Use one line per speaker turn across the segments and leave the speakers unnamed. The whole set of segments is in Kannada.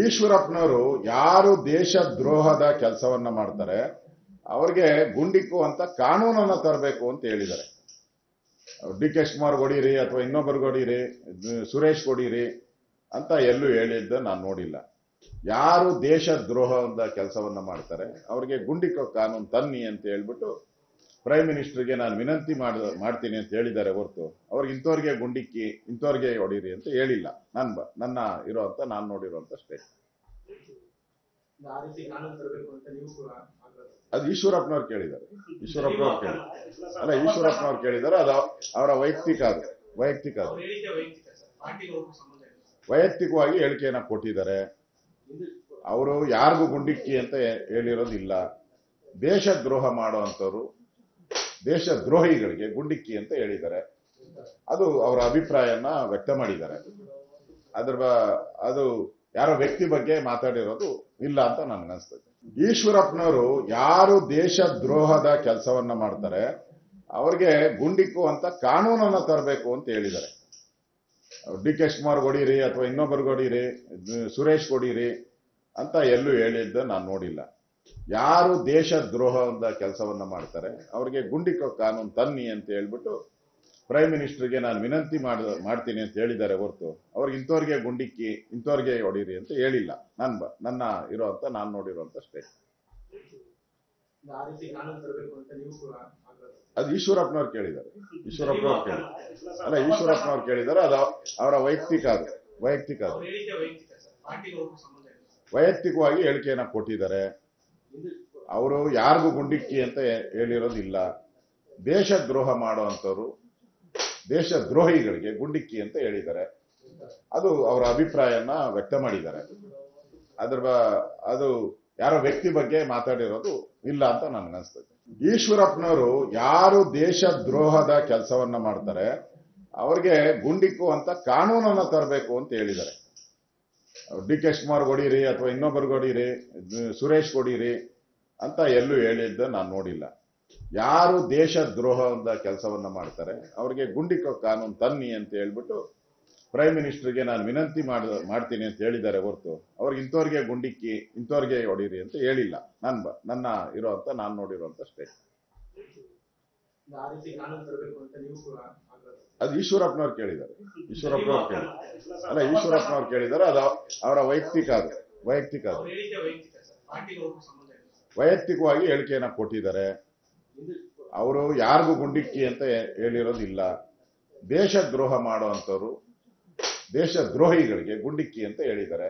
ಈಶ್ವರಪ್ಪನವರು ಯಾರು ದೇಶದ್ರೋಹದ ಕೆಲಸವನ್ನ ಮಾಡ್ತಾರೆ ಅವರಿಗೆ ಗುಂಡಿಕ್ಕು ಅಂತ ಕಾನೂನನ್ನ ತರಬೇಕು ಅಂತ ಹೇಳಿದ್ದಾರೆ. ಡಿ ಕೆ ಶಿವಕುಮಾರ್ ಹೊಡೀರಿ ಅಥವಾ ಇನ್ನೊಬ್ಬರಿಗೆ ಹೊಡೀರಿ, ಸುರೇಶ್ ಹೊಡೀರಿ ಅಂತ ಎಲ್ಲೂ ಹೇಳಿದ್ದ ನಾನು ನೋಡಿಲ್ಲ. ಯಾರು ದೇಶದ್ರೋಹದ ಕೆಲಸವನ್ನ ಮಾಡ್ತಾರೆ ಅವರಿಗೆ ಗುಂಡಿಕ್ಕೋ ಕಾನೂನು ತನ್ನಿ ಅಂತ ಹೇಳ್ಬಿಟ್ಟು ಪ್ರೈಮ್ ಮಿನಿಸ್ಟರ್ಗೆ ನಾನು ವಿನಂತಿ ಮಾಡ್ತೀನಿ ಅಂತ ಹೇಳಿದ್ದಾರೆ ಹೊರತು ಅವ್ರಿಗೆ ಇಂಥವ್ರಿಗೆ ಗುಂಡಿಕ್ಕಿ ಇಂಥವ್ರಿಗೆ ಹೊಡೀರಿ ಅಂತ ಹೇಳಿಲ್ಲ. ನನ್ನ ಇರೋಂತ ನಾನು ನೋಡಿರೋಂತ ಸ್ಟೇಟ್. ಅದು ಈಶ್ವರಪ್ಪನವ್ರು ಕೇಳಿದ್ದಾರೆ. ಈಶ್ವರಪ್ಪನವ್ರು ಕೇಳಿದ್ದಾರೆ. ಅದು ಅವರ ವೈಯಕ್ತಿಕವಾಗಿ ಹೇಳಿಕೆಯನ್ನ ಕೊಟ್ಟಿದ್ದಾರೆ. ಅವರು ಯಾರಿಗೂ ಗುಂಡಿಕ್ಕಿ ಅಂತ ಹೇಳಿರೋದಿಲ್ಲ. ದೇಶದ್ರೋಹ ಮಾಡುವಂಥವ್ರು ದೇಶದ್ರೋಹಿಗಳಿಗೆ ಗುಂಡಿಕ್ಕಿ ಅಂತ ಹೇಳಿದ್ದಾರೆ. ಅದು ಅವರ ಅಭಿಪ್ರಾಯನ ವ್ಯಕ್ತ ಮಾಡಿದ್ದಾರೆ. ಅದು ಯಾರೋ ವ್ಯಕ್ತಿ ಬಗ್ಗೆ ಮಾತಾಡಿರೋದು ಇಲ್ಲ ಅಂತ ನನ್ಗನ್ಸ್ತದೆ. ಈಶ್ವರಪ್ಪನವರು ಯಾರು ದೇಶದ್ರೋಹದ ಕೆಲಸವನ್ನ ಮಾಡ್ತಾರೆ ಅವ್ರಿಗೆ ಗುಂಡಿಕ್ಕು ಅಂತ ಕಾನೂನನ್ನ ತರಬೇಕು ಅಂತ ಹೇಳಿದ್ದಾರೆ. ಡಿ ಕೆ ಶಿವಕುಮಾರ್ ಹೊಡೀರಿ ಅಥವಾ ಇನ್ನೊಬ್ಬರಿಗೆ ಹೊಡೀರಿ, ಸುರೇಶ್ ಹೊಡೀರಿ ಅಂತ ಎಲ್ಲೂ ಹೇಳಿದ್ದ ನಾನು ನೋಡಿಲ್ಲ. ಯಾರು ದೇಶದ್ರೋಹದ ಕೆಲಸವನ್ನ ಮಾಡ್ತಾರೆ ಅವರಿಗೆ ಗುಂಡಿಕ್ಕೋ ಕಾನೂನು ತನ್ನಿ ಅಂತ ಹೇಳ್ಬಿಟ್ಟು ಪ್ರೈಮ್ ಮಿನಿಸ್ಟರ್ಗೆ ನಾನು ವಿನಂತಿ ಮಾಡ್ತೀನಿ ಅಂತ ಹೇಳಿದ್ದಾರೆ ಹೊರತು ಅವ್ರಿಗೆ ಇಂಥವ್ರಿಗೆ ಗುಂಡಿಕ್ಕಿ ಇಂಥವ್ರಿಗೆ ಹೊಡೀರಿ ಅಂತ ಹೇಳಿಲ್ಲ. ನನ್ನ ಇರೋಂತ ನಾನು ನೋಡಿರೋಂತ ಸ್ಟೇಟ್. ಅದು ಈಶ್ವರಪ್ಪನವ್ರು ಕೇಳಿದ್ದಾರೆ. ಈಶ್ವರಪ್ಪನವ್ರು ಕೇಳಿದ್ದಾರೆ. ಅದು ಅವರ ವೈಯಕ್ತಿಕವಾಗಿ ಹೇಳಿಕೆಯನ್ನ ಕೊಟ್ಟಿದ್ದಾರೆ. ಅವರು ಯಾರಿಗೂ ಗುಂಡಿಕ್ಕಿ ಅಂತ ಹೇಳಿರೋದಿಲ್ಲ. ದೇಶದ್ರೋಹ ಮಾಡುವಂಥವ್ರು ದೇಶದ್ರೋಹಿಗಳಿಗೆ ಗುಂಡಿಕ್ಕಿ ಅಂತ ಹೇಳಿದ್ದಾರೆ. ಅದು ಅವರ ಅಭಿಪ್ರಾಯನ ವ್ಯಕ್ತ ಮಾಡಿದ್ದಾರೆ. ಅದು ಯಾರೋ ವ್ಯಕ್ತಿ ಬಗ್ಗೆ ಮಾತಾಡಿರೋದು ಇಲ್ಲ ಅಂತ ನನ್ಗನ್ಸ್ತದೆ. ಈಶ್ವರಪ್ಪನವರು ಯಾರು ದೇಶದ್ರೋಹದ ಕೆಲಸವನ್ನ ಮಾಡ್ತಾರೆ ಅವ್ರಿಗೆ ಗುಂಡಿಕ್ಕು ಅಂತ ಕಾನೂನನ್ನ ತರಬೇಕು ಅಂತ ಹೇಳಿದ್ದಾರೆ. ಡಿ ಕೆ ಶಿವಕುಮಾರ್ ಹೊಡೀರಿ ಅಥವಾ ಇನ್ನೊಬ್ಬರಿಗೆ ಹೊಡೀರಿ, ಸುರೇಶ್ ಹೊಡೀರಿ ಅಂತ ಎಲ್ಲೂ ಹೇಳಿದ್ದ ನಾನು ನೋಡಿಲ್ಲ. ಯಾರು ದೇಶದ್ರೋಹದ ಕೆಲಸವನ್ನ ಮಾಡ್ತಾರೆ ಅವರಿಗೆ ಗುಂಡಿಕ್ಕೋ ಕಾನೂನು ತನ್ನಿ ಅಂತ ಹೇಳ್ಬಿಟ್ಟು ಪ್ರೈಮ್ ಮಿನಿಸ್ಟರ್ಗೆ ನಾನು ವಿನಂತಿ ಮಾಡ್ತೀನಿ ಅಂತ ಹೇಳಿದ್ದಾರೆ ಹೊರತು ಅವ್ರಿಗೆ ಇಂಥವ್ರಿಗೆ ಗುಂಡಿಕ್ಕಿ ಇಂಥವ್ರಿಗೆ ಹೊಡೀರಿ ಅಂತ ಹೇಳಿಲ್ಲ. ನನ್ನ ಇರೋಂತ ನಾನು ನೋಡಿರೋಂತ ಸ್ಟೇಟ್. ಅದು ಈಶ್ವರಪ್ಪನವ್ರು ಕೇಳಿದ್ದಾರೆ. ಈಶ್ವರಪ್ಪನವ್ರು ಕೇಳಿದ್ದಾರೆ. ಅದು ಅವರ ವೈಯಕ್ತಿಕವಾಗಿ ಹೇಳಿಕೆಯನ್ನ ಕೊಟ್ಟಿದ್ದಾರೆ. ಅವರು ಯಾರಿಗೂ ಗುಂಡಿಕ್ಕಿ ಅಂತ ಹೇಳಿರೋದಿಲ್ಲ. ದೇಶದ್ರೋಹ ಮಾಡುವಂಥವ್ರು ದೇಶದ್ರೋಹಿಗಳಿಗೆ ಗುಂಡಿಕ್ಕಿ ಅಂತ ಹೇಳಿದ್ದಾರೆ.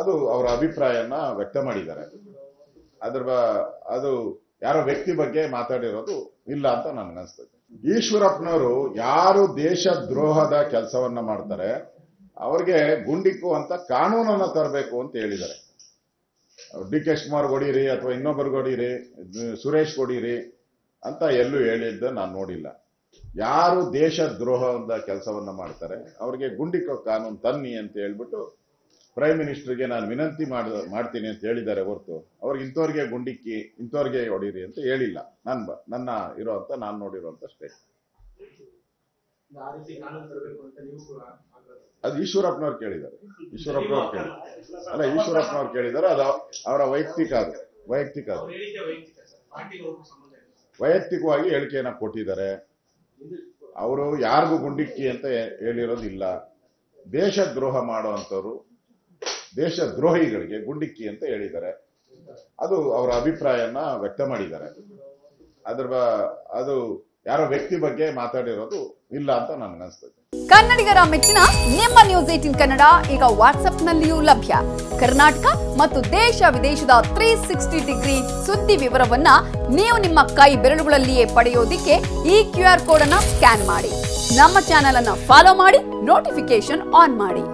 ಅದು ಅವರ ಅಭಿಪ್ರಾಯನ ವ್ಯಕ್ತ ಮಾಡಿದ್ದಾರೆ. ಅದು ಯಾರೋ ವ್ಯಕ್ತಿ ಬಗ್ಗೆ ಮಾತಾಡಿರೋದು ಇಲ್ಲ ಅಂತ ನನ್ಗನ್ಸ್ತದೆ. ಈಶ್ವರಪ್ಪನವರು ಯಾರು ದೇಶದ್ರೋಹದ ಕೆಲಸವನ್ನ ಮಾಡ್ತಾರೆ ಅವ್ರಿಗೆ ಗುಂಡಿಕ್ಕು ಅಂತ ಕಾನೂನನ್ನ ತರಬೇಕು ಅಂತ ಹೇಳಿದ್ದಾರೆ. ಡಿ ಕೆ ಶಿವಕುಮಾರ್ ಹೊಡೀರಿ ಅಥವಾ ಇನ್ನೊಬ್ಬರಿಗೆ ಹೊಡೀರಿ, ಸುರೇಶ್ ಹೊಡೀರಿ ಅಂತ ಎಲ್ಲೂ ಹೇಳಿದ್ದ ನಾನು ನೋಡಿಲ್ಲ. ಯಾರು ದೇಶದ್ರೋಹದ ಕೆಲಸವನ್ನ ಮಾಡ್ತಾರೆ ಅವರಿಗೆ ಗುಂಡಿಕ್ಕೋ ಕಾನೂನು ತನ್ನಿ ಅಂತ ಹೇಳ್ಬಿಟ್ಟು ಪ್ರೈಮ್ ಮಿನಿಸ್ಟರ್ಗೆ ನಾನು ವಿನಂತಿ ಮಾಡ್ತೀನಿ ಅಂತ ಹೇಳಿದ್ದಾರೆ ಹೊರತು ಅವ್ರಿಗೆ ಇಂಥವ್ರಿಗೆ ಗುಂಡಿಕ್ಕಿ ಇಂಥವ್ರಿಗೆ ಹೊಡೀರಿ ಅಂತ ಹೇಳಿಲ್ಲ. ನನ್ನ ಇರೋಂತ ನಾನು ನೋಡಿರೋಂತ ಸ್ಟೇಟ್. ಅದು ಈಶ್ವರಪ್ಪನವ್ರು ಕೇಳಿದ್ದಾರೆ. ಈಶ್ವರಪ್ಪನವ್ರು ಕೇಳಿದ್ದಾರೆ. ಅದು ಅವರ ವೈಯಕ್ತಿಕವಾಗಿ ಹೇಳಿಕೆಯನ್ನ ಕೊಟ್ಟಿದ್ದಾರೆ. ಅವರು ಯಾರಿಗೂ ಗುಂಡಿಕ್ಕಿ ಅಂತ ಹೇಳಿರೋದಿಲ್ಲ. ದೇಶದ್ರೋಹ ಮಾಡುವಂಥವ್ರು ದೇಶದ್ರೋಹಿಗಳಿಗೆ ಗುಂಡಿಕ್ಕಿ ಅಂತ ಹೇಳಿದ್ದಾರೆ. ಅದು ಅವರ ಅಭಿಪ್ರಾಯನ ವ್ಯಕ್ತ ಮಾಡಿದ್ದಾರೆ. ಅದು ಯಾರೋ ವ್ಯಕ್ತಿ ಬಗ್ಗೆ ಮಾತಾಡಿರೋದು ಇಲ್ಲ ಅಂತ ನನ್ಗನ್ಸ್ತದೆ.
ಕನ್ನಡಿಗರ ಮೆಚ್ಚಿನ ನಿಮ್ಮ ನ್ಯೂಸ್ 18 ಕನ್ನಡ ಈಗ ವಾಟ್ಸ್ಆಪ್ನಲ್ಲಿಯೂ ಲಭ್ಯ. ಕರ್ನಾಟಕ ಮತ್ತು ದೇಶ ವಿದೇಶದ 360 ಡಿಗ್ರಿ ಸುದ್ದಿ ವಿವರವನ್ನ ನೀವು ನಿಮ್ಮ ಕೈ ಬೆರಳುಗಳಲ್ಲಿಯೇ ಪಡೆಯೋದಿಕ್ಕೆ ಈ QR ಕೋಡ್ ಅನ್ನು ಸ್ಕ್ಯಾನ್ ಮಾಡಿ. ನಮ್ಮ ಚಾನೆಲ್ ಅನ್ನು ಫಾಲೋ ಮಾಡಿ, ನೋಟಿಫಿಕೇಶನ್ ಆನ್ ಮಾಡಿ.